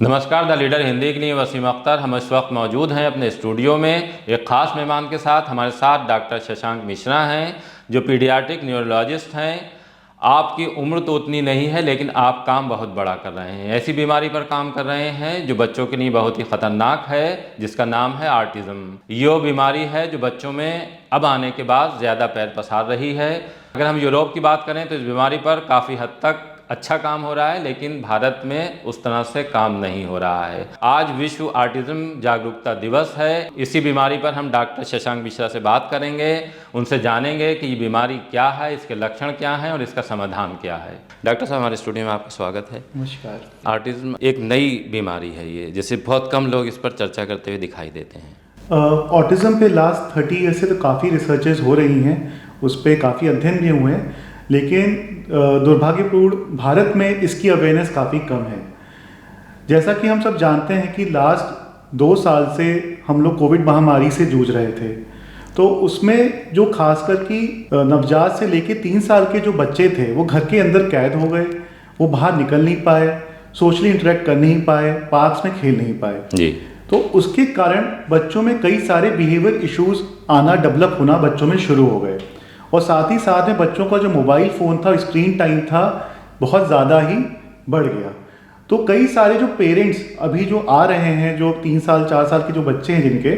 नमस्कार, the leader Hindi के लिए वसीम अख्तर। हम इस वक्त मौजूद हैं अपने स्टूडियो में एक ख़ास मेहमान के साथ। हमारे साथ डॉक्टर शशांक मिश्रा हैं जो पीडियाट्रिक न्यूरोलॉजिस्ट हैं। आपकी उम्र तो उतनी नहीं है लेकिन आप काम बहुत बड़ा कर रहे हैं। ऐसी बीमारी पर काम कर रहे हैं जो बच्चों के लिए बहुत ही ख़तरनाक है, जिसका नाम है ऑटिज़म। ये बीमारी है जो बच्चों में अब आने के बाद ज़्यादा पैर पसार रही है। अगर हम यूरोप की बात करें तो इस बीमारी पर काफ़ी हद तक अच्छा काम हो रहा है, लेकिन भारत में उस तरह से काम नहीं हो रहा है। आज विश्व ऑटिज्म जागरूकता दिवस है। इसी बीमारी पर हम डॉक्टर शशांक मिश्रा से बात करेंगे, उनसे जानेंगे कि ये बीमारी क्या है, इसके लक्षण क्या हैं और इसका समाधान क्या है। डॉक्टर साहब, हमारे स्टूडियो में आपका स्वागत है। नमस्कार। ऑटिज्म एक नई बीमारी है ये, जैसे बहुत कम लोग इस पर चर्चा करते हुए दिखाई देते हैं। ऑटिज्म पे लास्ट 30 ईयर से तो काफ़ी रिसर्चेस हो रही हैं, उस पर काफ़ी अध्ययन भी हुए हैं, लेकिन दुर्भाग्यपूर्ण भारत में इसकी अवेयरनेस काफ़ी कम है। जैसा कि हम सब जानते हैं कि लास्ट 2 साल से हम लोग कोविड महामारी से जूझ रहे थे, तो उसमें जो खासकर कि नवजात से लेके 3 साल के जो बच्चे थे वो घर के अंदर कैद हो गए। वो बाहर निकल नहीं पाए, सोशली इंटरेक्ट कर नहीं पाए, पार्क्स में खेल नहीं पाए जी। तो उसके कारण बच्चों में कई सारे बिहेवियर इश्यूज आना, डेवलप होना बच्चों में शुरू हो गए। और साथ ही साथ में बच्चों का जो मोबाइल फ़ोन था, स्क्रीन टाइम था, बहुत ज़्यादा ही बढ़ गया। तो कई सारे जो पेरेंट्स अभी जो आ रहे हैं, जो 3 साल 4 साल के जो बच्चे हैं जिनके,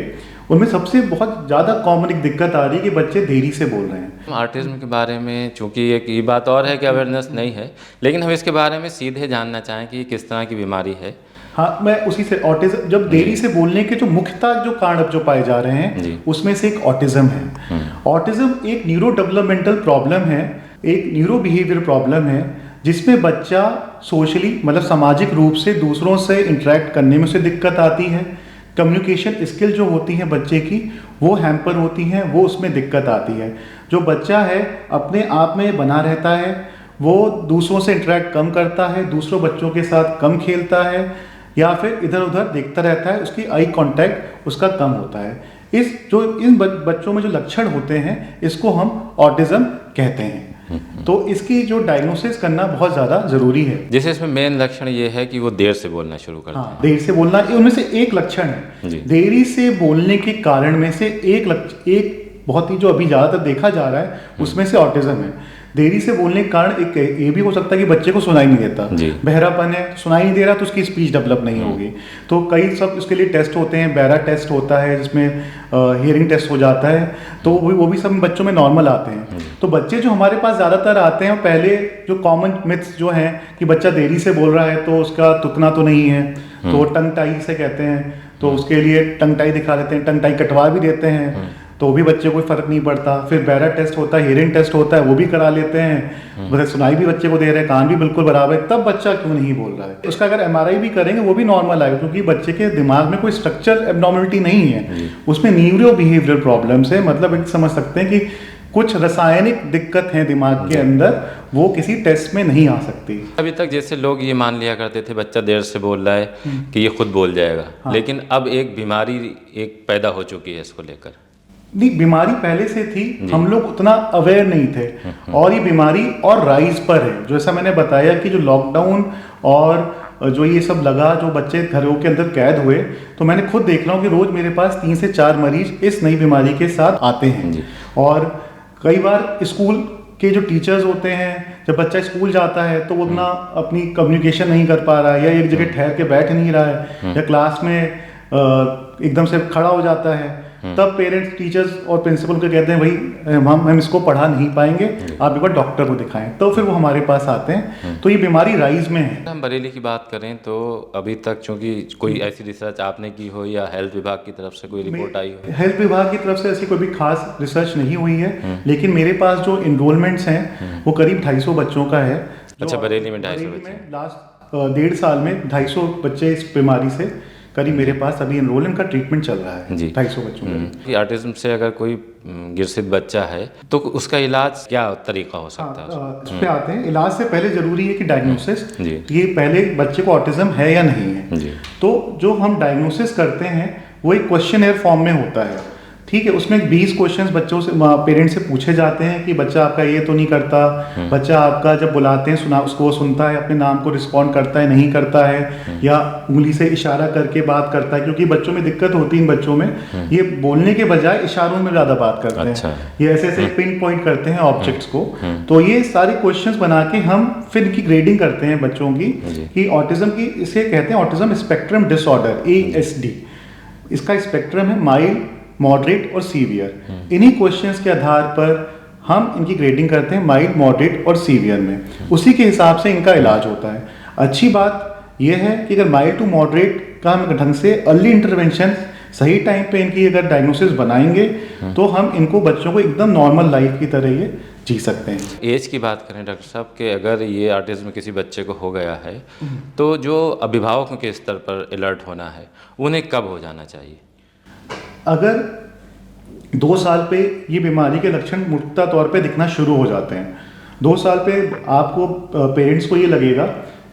उनमें सबसे बहुत ज़्यादा कॉमन एक दिक्कत आ रही है कि बच्चे देरी से बोल रहे हैं। ऑटिज्म के बारे में चूँकि एक ये बात और है कि अवेयरनेस नहीं है, लेकिन हम इसके बारे में सीधे जानना चाहें कि किस तरह की बीमारी है। हाँ, मैं उसी से ऑटिज्म, जब देरी से बोलने के जो मुख्यतः जो कारण अब जो पाए जा रहे हैं उसमें से एक ऑटिज्म है। ऑटिज्म एक न्यूरो डेवलपमेंटल प्रॉब्लम है, एक न्यूरो बिहेवियर प्रॉब्लम है, जिसमें बच्चा सोशली मतलब सामाजिक रूप से दूसरों से इंटरेक्ट करने में उसे दिक्कत आती है। कम्युनिकेशन स्किल जो होती है बच्चे की वो हैम्पर होती हैं, वो उसमें दिक्कत आती है। जो बच्चा है अपने आप में बना रहता है, वो दूसरों से इंटरेक्ट कम करता है, दूसरों बच्चों के साथ कम खेलता है या फिर इधर उधर देखता रहता है, उसकी आई कांटेक्ट उसका कम होता है। इन बच्चों में जो लक्षण होते हैं इसको हम ऑटिज्म कहते हैं। तो इसकी जो डायग्नोसिस करना बहुत ज़्यादा ज़रूरी है। जैसे इसमें मेन लक्षण ये है कि वो देर से बोलना शुरू करते हैं। देर से बोलना उनमें से एक लक्षण है। देरी से बोलने के कारण में से एक बहुत ही जो अभी ज़्यादातर देखा जा रहा है उसमें से ऑटिज्म है। देरी से बोलने के कारण एक ये भी हो सकता है कि बच्चे को सुनाई नहीं देता, बहरापन है, सुनाई नहीं दे रहा तो उसकी स्पीच डेवलप नहीं होगी। तो कई सब उसके लिए टेस्ट होते हैं, बैरा टेस्ट होता है जिसमें हियरिंग टेस्ट हो जाता है, तो वो भी सब बच्चों में नॉर्मल आते हैं। तो बच्चे जो हमारे पास ज़्यादातर आते हैं, पहले जो कॉमन मिथ्स जो हैं कि बच्चा देरी से बोल रहा है तो उसका तुतना तो नहीं है, तो टंग टाई से कहते हैं, तो उसके लिए टंग टाई दिखा देते हैं, टंग टाई कटवा भी देते हैं, तो भी बच्चे कोई फर्क नहीं पड़ता। फिर बैरा टेस्ट होता है, हियरिंग टेस्ट होता है, वो भी करा लेते हैं, मतलब सुनाई भी बच्चे को दे रहे हैं, कान भी बिल्कुल बराबर है, तब बच्चा क्यों नहीं बोल रहा है। उसका अगर MRI भी करेंगे वो भी नॉर्मल आएगा, क्योंकि बच्चे के दिमाग में कोई स्ट्रक्चर एब्नॉर्मलिटी नहीं है, उसमें न्यूरो बिहेवियर प्रॉब्लम्स है। मतलब एक समझ सकते हैं कि कुछ रासायनिक दिक्कत है दिमाग के अंदर, वो किसी टेस्ट में नहीं आ सकती। अभी तक जैसे लोग ये मान लिया करते थे बच्चा देर से बोल रहा है कि ये खुद बोल जाएगा, लेकिन अब एक बीमारी एक पैदा हो चुकी है इसको लेकर। नहीं, बीमारी पहले से थी, हम लोग उतना अवेयर नहीं थे, और ये बीमारी और राइज पर है। जैसा मैंने बताया कि जो लॉकडाउन और जो ये सब लगा, जो बच्चे घरों के अंदर कैद हुए, तो मैंने खुद देख रहा हूँ कि रोज मेरे पास 3 से 4 मरीज इस नई बीमारी के साथ आते हैं। और कई बार स्कूल के जो टीचर्स होते हैं, जब बच्चा स्कूल जाता है तो वो अपनी कम्युनिकेशन नहीं कर पा रहा है, या एक जगह ठहर के बैठ नहीं रहा है, या क्लास में एकदम से खड़ा हो जाता है, तब पेरेंट्स, टीचर्स और प्रिंसिपल को कहते हैं भाई हम इसको पढ़ा नहीं पाएंगे, आप एक बार डॉक्टर को दिखाएं, तो फिर वो हमारे पास आते हैं। तो ये बीमारी राइज में है। हम बरेली की बात करें तो अभी तक चूंकि कोई ऐसी रिसर्च आपने की हो या हेल्थ विभाग की तरफ से कोई रिपोर्ट आई हो? हेल्थ विभाग की तरफ से ऐसी कोई भी खास रिसर्च नहीं हुई है, लेकिन मेरे पास जो इनरोलमेंट्स हैं वो करीब 250 बच्चों का है। अच्छा, बरेली में 250 बच्चे? लास्ट 1.5 साल में 250 बच्चे इस बीमारी से करीब मेरे पास अभी एनरोलमेंट का ट्रीटमेंट चल रहा है। 250 बच्चों का। ऑटिज्म से अगर कोई ग्रसित बच्चा है तो उसका इलाज क्या तरीका हो सकता है? इस पे आते हैं। इलाज से पहले जरूरी है कि डायग्नोसिस, ये पहले बच्चे को ऑटिज्म है या नहीं है। तो जो हम डायग्नोसिस करते हैं वो एक क्वेश्चनर फॉर्म में होता है। ठीक है, उसमें 20 क्वेश्चंस बच्चों से पेरेंट्स से पूछे जाते हैं कि बच्चा आपका ये तो नहीं करता, बच्चा आपका जब बुलाते हैं सुना उसको सुनता है, अपने नाम को रिस्पॉन्ड करता है नहीं करता है, या उंगली से इशारा करके बात करता है, क्योंकि बच्चों में दिक्कत होती है इन बच्चों में, ये बोलने के बजाय इशारों में ज़्यादा बात करते हैं, ये ऐसे ऐसे पिन पॉइंट करते हैं ऑब्जेक्ट्स को। तो ये सारे क्वेश्चंस बना के हम फिर इनकी ग्रेडिंग करते हैं बच्चों की कि ऑटिज्म की, इसे कहते हैं ऑटिज्म स्पेक्ट्रम डिसऑर्डर, ASD। इसका स्पेक्ट्रम है माइल्ड, मॉडरेट और सीवियर। इन्हीं क्वेश्चंस के आधार पर हम इनकी ग्रेडिंग करते हैं माइल्ड, मॉडरेट और सीवियर में, उसी के हिसाब से इनका इलाज होता है। अच्छी बात यह है कि अगर माइल्ड टू मॉडरेट का हम ढंग से अर्ली इंटरवेंशन सही टाइम पे इनकी अगर डायग्नोसिस बनाएंगे तो हम इनको बच्चों को एकदम नॉर्मल लाइफ की तरह ये जी सकते हैं। एज की बात करें डॉक्टर साहब कि अगर ये ऑटिज्म किसी बच्चे को हो गया है तो जो अभिभावकों के स्तर पर अलर्ट होना है उन्हें कब हो जाना चाहिए? अगर 2 साल पे ये बीमारी के लक्षण मुख्य तौर पे दिखना शुरू हो जाते हैं, 2 साल पे आपको पेरेंट्स को ये लगेगा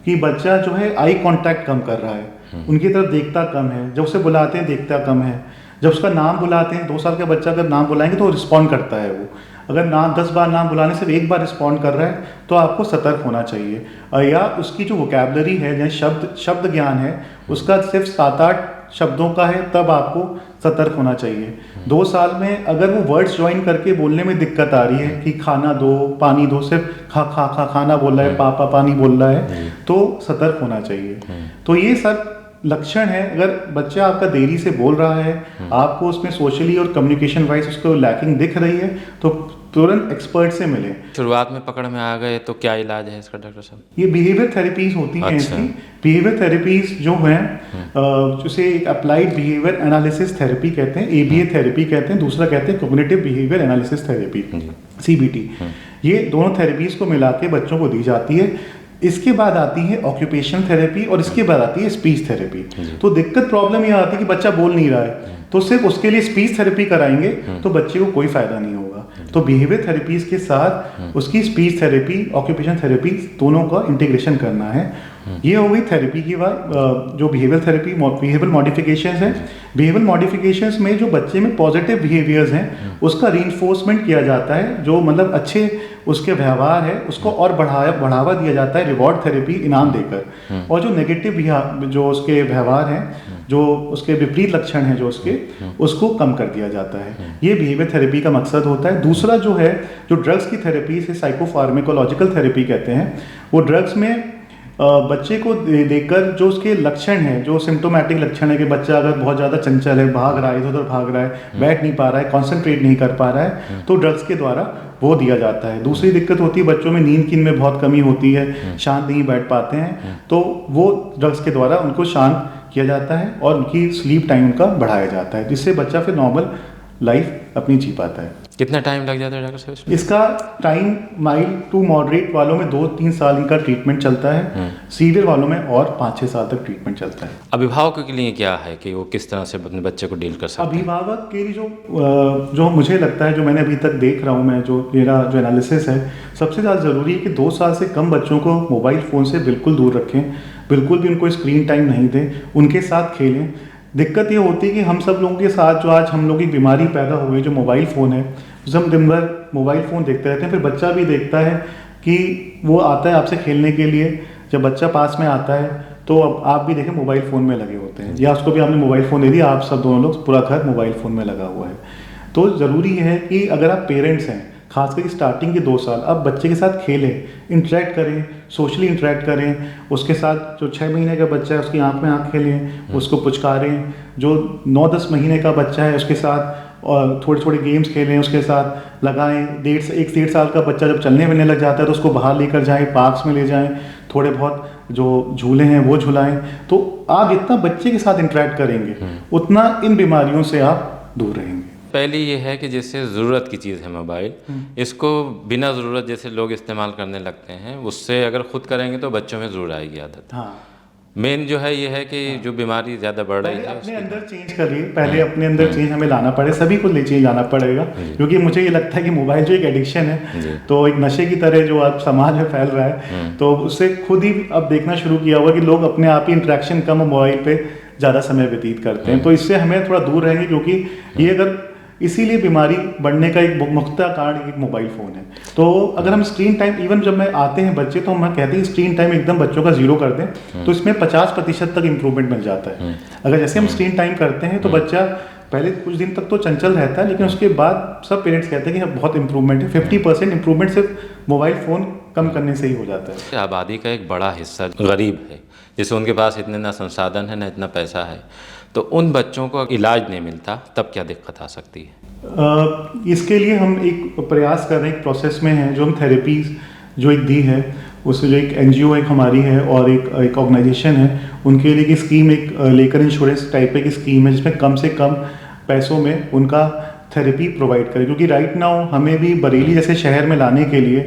कि बच्चा जो है आई कांटेक्ट कम कर रहा है, उनकी तरफ देखता कम है, जब उसे बुलाते हैं देखता कम है, जब उसका नाम बुलाते हैं 2 साल का बच्चा अगर नाम बुलाएंगे तो रिस्पॉन्ड करता है वो, अगर नाम 10 बार नाम बुलाने से 1 बार रिस्पॉन्ड कर रहा है तो आपको सतर्क होना चाहिए। या उसकी जो वोकैबुलरी है या शब्द ज्ञान है उसका सिर्फ 7-8 शब्दों का है, तब आपको सतर्क होना चाहिए। 2 साल में अगर वो वर्ड्स ज्वाइन करके बोलने में दिक्कत आ रही है कि खाना दो, पानी दो, सिर्फ खा खा खा खाना बोल रहा है, पापा पानी बोल रहा है, तो सतर्क होना चाहिए। तो ये सब लक्षण है। अगर बच्चा आपका देरी से बोल रहा है, आपको उसमें सोशली और कम्युनिकेशन वाइज उसको लैकिंग दिख रही है, तो तुरंत एक्सपर्ट से मिले। शुरुआत में पकड़ में आ गए तो क्या इलाज है इसका डॉक्टर साहब? ये बिहेवियर थेरेपीज होती हैं इसकी। बिहेवियर थेरेपीज जो हैं जिसे एक अप्लाइड बिहेवियर एनालिसिस थेरेपी कहते हैं, ABA थेरेपी कहते हैं, दूसरा कहते हैं cognitive behaviour analysis therapy, CBT। ये दोनों थेरेपीज को मिला के बच्चों को दी जाती है। इसके बाद आती है ऑक्यूपेशनल थेरेपी और इसके बाद आती है स्पीच थेरेपी। तो दिक्कत प्रॉब्लम ये आती है कि बच्चा बोल नहीं रहा है, तो सिर्फ उसके लिए स्पीच थेरेपी कराएंगे तो बच्चे को कोई फायदा नहीं होगा। तो बिहेवियर थेरेपीज के साथ उसकी स्पीच थेरेपी, ऑक्यूपेशन थेरेपी दोनों का इंटीग्रेशन करना है। ये हो गई थेरेपी की बात। जो बिहेवियर थेरेपी, बिहेवियर मॉडिफिकेशंस है, बिहेवियर मॉडिफिकेशंस में जो बच्चे में पॉजिटिव बिहेवियर्स हैं उसका रीइंफोर्समेंट किया जाता है, जो मतलब अच्छे उसके व्यवहार है उसको और बढ़ावा दिया जाता है रिवॉर्ड थेरेपी, इनाम देकर। और जो नेगेटिव जो उसके व्यवहार हैं, जो उसके विपरीत लक्षण हैं जो उसको कम कर दिया जाता है। ये बिहेवियर थेरेपी का मकसद होता है। दूसरा जो है, जो ड्रग्स की थेरेपी से साइकोफार्मेकोलॉजिकल थेरेपी कहते हैं, वो ड्रग्स में बच्चे को देखकर जो उसके लक्षण हैं, जो सिम्टोमेटिक लक्षण है कि बच्चा अगर बहुत ज़्यादा चंचल है, भाग रहा है, इधर उधर भाग रहा है, बैठ नहीं पा रहा है, कॉन्सेंट्रेट नहीं कर पा रहा है, तो ड्रग्स के द्वारा वो दिया जाता है। दूसरी दिक्कत होती है बच्चों में नींद की में बहुत कमी होती है, शांत नहीं बैठ पाते हैं, तो वो ड्रग्स के द्वारा उनको शांत किया जाता है और उनकी स्लीप टाइम का बढ़ाया जाता है, जिससे बच्चा फिर नॉर्मल लाइफ अपनी जी पाता है। कितना टाइम लग जाता है डॉक्टर साहब इसमें? इसका टाइम माइल्ड टू मॉडरेट वालों में 2-3 साल इनका ट्रीटमेंट चलता है, सीवियर वालों में और 5-6 साल तक ट्रीटमेंट चलता है। अभिभावकों के लिए क्या है कि वो किस तरह से अपने बच्चे को डील कर सकते हैं? अभिभावक के लिए जो मुझे लगता है, जो मैंने अभी तक देख रहा हूँ मैं, जो मेरा जो एनालिसिस है, सबसे ज़्यादा ज़रूरी है कि 2 साल से कम बच्चों को मोबाइल फ़ोन से बिल्कुल दूर रखें, बिल्कुल भी उनको स्क्रीन टाइम नहीं दें, उनके साथ खेलें। दिक्कत ये होती है कि हम सब लोगों के साथ जो आज हम लोग की बीमारी पैदा हो गई, जो मोबाइल फ़ोन है, हम दिन भर मोबाइल फ़ोन देखते रहते हैं। फिर बच्चा भी देखता है कि वो आता है आपसे खेलने के लिए, जब बच्चा पास में आता है तो अब आप भी देखें मोबाइल फ़ोन में लगे होते हैं, या उसको भी आपने मोबाइल फ़ोन दे दिया, आप सब दोनों लोग, पूरा घर मोबाइल फ़ोन में लगा हुआ है। तो ज़रूरी है कि अगर आप पेरेंट्स हैं, खासकर स्टार्टिंग के 2 साल, अब बच्चे के साथ खेलें, इंटरेक्ट करें, सोशली इंटरेक्ट करें उसके साथ। जो 6 महीने का बच्चा है उसकी आँख में आँख खेलें, उसको पुचकारें। जो 9-10 महीने का बच्चा है उसके साथ और थोड़े गेम्स खेलें, उसके साथ लगाएं। 1-1.5 साल का बच्चा जब चलने फिरने लग जाता है तो उसको बाहर लेकर जाएं, पार्क्स में ले जाएं, थोड़े बहुत जो झूले हैं वो झुलाएं। तो आप जितना बच्चे के साथ इंटरेक्ट करेंगे उतना इन बीमारियों से आप दूर रहेंगे। पहली ये है कि जैसे ज़रूरत की चीज़ है मोबाइल, इसको बिना ज़रूरत जैसे लोग इस्तेमाल करने लगते हैं, उससे अगर खुद करेंगे तो बच्चों में ज़रूर आएगी आदत। हाँ, मेन जो है ये है कि जो बीमारी ज़्यादा बढ़ रही है अपने अंदर चेंज करिए, पहले अपने अंदर चेंज हमें लाना पड़े, सभी को चेंज लाना पड़ेगा। क्योंकि मुझे ये लगता है कि मोबाइल जो एक एडिक्शन है, तो एक नशे की तरह जो अब समाज में फैल रहा है, तो उससे खुद ही अब देखना शुरू किया हुआ कि लोग अपने आप ही इंटरेक्शन कम मोबाइल पे ज़्यादा समय व्यतीत करते हैं। तो इससे हमें थोड़ा दूर रहेंगे, क्योंकि ये अगर इसीलिए बीमारी बढ़ने का एक मुख्य कारण एक मोबाइल फ़ोन है। तो अगर हम स्क्रीन टाइम, इवन जब मैं आते हैं बच्चे, तो हम कहते हैं स्क्रीन टाइम एकदम बच्चों का 0 कर दें, तो इसमें 50% तक इम्प्रूवमेंट मिल जाता है। अगर जैसे हम स्क्रीन टाइम करते हैं तो बच्चा पहले कुछ दिन तक तो चंचल रहता है, लेकिन उसके बाद सब पेरेंट्स कहते हैं कि बहुत इंप्रूवमेंट है। 50% इंप्रूवमेंट सिर्फ मोबाइल फ़ोन कम करने से ही हो जाता है। आबादी का एक बड़ा हिस्सा गरीब है, जैसे उनके पास इतने ना संसाधन है ना इतना पैसा है, तो उन बच्चों को इलाज नहीं मिलता, तब क्या दिक्कत आ सकती है? इसके लिए हम एक प्रयास कर रहे हैं, एक प्रोसेस में है, जो हम थेरेपीज जो एक दी है, उससे जो एक NGO एक हमारी है और एक ऑर्गेनाइजेशन है, उनके लिए की स्कीम एक लेकर इंश्योरेंस टाइप की स्कीम है, जिसमें कम से कम पैसों में उनका थेरेपी प्रोवाइड करें। क्योंकि राइट नाउ हमें भी बरेली जैसे शहर में लाने के लिए,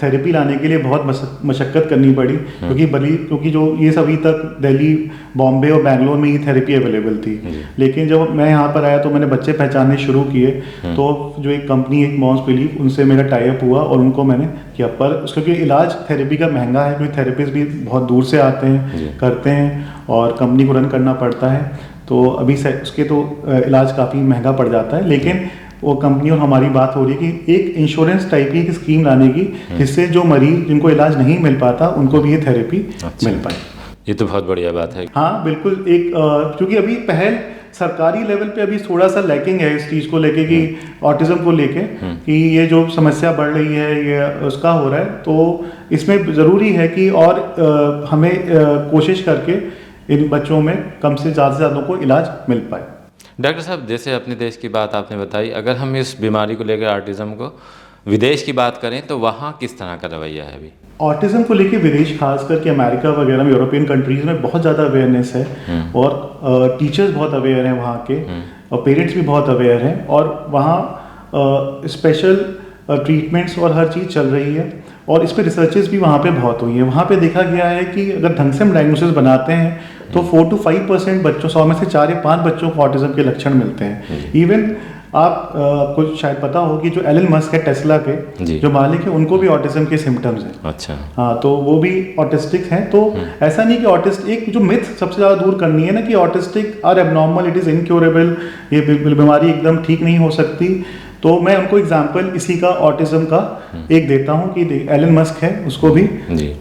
थेरेपी लाने के लिए बहुत मशक्क़त करनी पड़ी, क्योंकि जो ये सभी तक दिल्ली, बॉम्बे और बैंगलोर में ही थेरेपी अवेलेबल थी। लेकिन जब मैं यहाँ पर आया तो मैंने बच्चे पहचानने शुरू किए, तो जो एक कंपनी, एक मॉम्स बिलीव, उनसे मेरा टाई अप हुआ और उनको मैंने किया। पर क्योंकि इलाज थेरेपी का महंगा है, क्योंकि थेरेपिस्ट भी बहुत दूर से आते हैं, करते हैं, और कंपनी को रन करना पड़ता है, तो अभी से उसके तो इलाज काफ़ी महंगा पड़ जाता है। लेकिन वो कंपनी और हमारी बात हो रही है कि एक इंश्योरेंस टाइप की स्कीम लाने की, जिससे जो मरीज जिनको इलाज नहीं मिल पाता उनको भी ये थेरेपी मिल पाए। ये तो बहुत बढ़िया बात है। हाँ बिल्कुल। एक क्योंकि अभी पहल सरकारी लेवल पे अभी थोड़ा सा लैकिंग है इस चीज़ को लेके, कि ऑटिज्म को लेके, कि ये जो समस्या बढ़ रही है ये उसका हो रहा है, तो इसमें ज़रूरी है कि और हमें कोशिश करके इन बच्चों में कम से ज़्यादा लोगों को इलाज मिल पाए। डॉक्टर साहब, जैसे अपने देश की बात आपने बताई, अगर हम इस बीमारी को लेकर, ऑटिज्म को, विदेश की बात करें तो वहाँ किस तरह का रवैया है अभी? ऑटिज्म को लेके विदेश, खास करके अमेरिका वगैरह में, यूरोपियन कंट्रीज़ में बहुत ज़्यादा अवेयरनेस है, और टीचर्स बहुत अवेयर हैं वहाँ के, और पेरेंट्स भी बहुत अवेयर हैं, और वहाँ स्पेशल ट्रीटमेंट्स और हर चीज़ चल रही है, और इस पर रिसर्चेस भी वहाँ पे बहुत हुई है। वहाँ पे देखा गया है कि अगर ढंग से हम डायग्नोसिस बनाते हैं तो 4 to 5% बच्चों, 100 में से 4 या 5 बच्चों को ऑटिज्म के लक्षण मिलते हैं। इवन आपको शायद पता हो कि जो एलन मस्क है, टेस्ला के जो मालिक है, उनको भी ऑटिज्म के सिम्टम्स हैं। अच्छा। हाँ, तो वो भी ऑटिस्टिक हैं। तो ऐसा नहीं कि ऑटिस्ट, एक जो मिथ सबसे ज़्यादा दूर करनी है ना, कि autistic are abnormal, it is incurable, ये बीमारी एकदम ठीक नहीं हो सकती। तो मैं उनको एग्जाम्पल इसी का, ऑटिज्म का एक देता हूँ, कि एलन मस्क है, उसको भी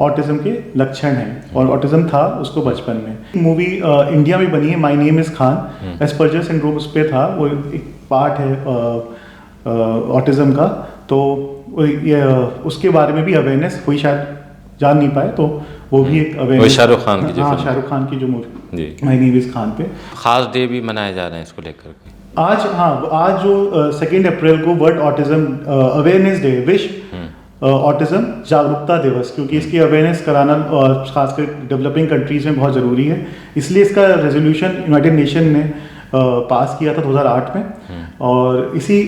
ऑटिज्म के लक्षण हैं, और ऑटिज्म था उसको बचपन में। मूवी इंडिया में बनी है, my name is Khan, Asperger syndrome उस पर था, वो एक पार्ट है ऑटिज्म का। तो ये उसके बारे में भी अवेयरनेस हुई, शायद जान नहीं पाए, तो वो भी एक अवेयरनेस। शाहरुख खान की जो, हाँ, शाहरुख खान की जो movie my name is Khan पे खास डे भी मनाए जा रहे हैं इसको लेकर। आज, हाँ, आज जो 2 अप्रैल को वर्ल्ड ऑटिज्म अवेयरनेस डे, विश्व ऑटिज्म जागरूकता दिवस, क्योंकि इसकी अवेयरनेस कराना खासकर डेवलपिंग कंट्रीज में बहुत ज़रूरी है। इसलिए इसका रेजोल्यूशन यूनाइटेड नेशन ने पास किया था 2008 में, और इसी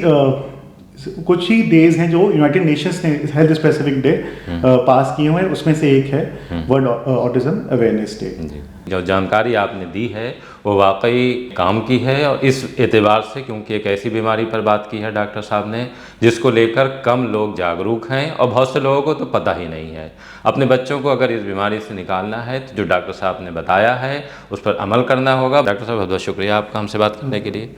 कुछ ही डेज हैं जो यूनाइटेड नेशंस ने हेल्थ स्पेसिफिक डे पास किए हुए हैं, उसमें से एक है वर्ल्ड ऑटिज्म अवेयरनेस डे। जो जानकारी आपने दी है वो वाकई काम की है, और इस एतबार से, क्योंकि एक ऐसी बीमारी पर बात की है डॉक्टर साहब ने जिसको लेकर कम लोग जागरूक हैं, और बहुत से लोगों को तो पता ही नहीं है। अपने बच्चों को अगर इस बीमारी से निकालना है तो जो डॉक्टर साहब ने बताया है उस पर अमल करना होगा। डॉक्टर साहब, बहुत बहुत शुक्रिया आपका हमसे बात करने के लिए।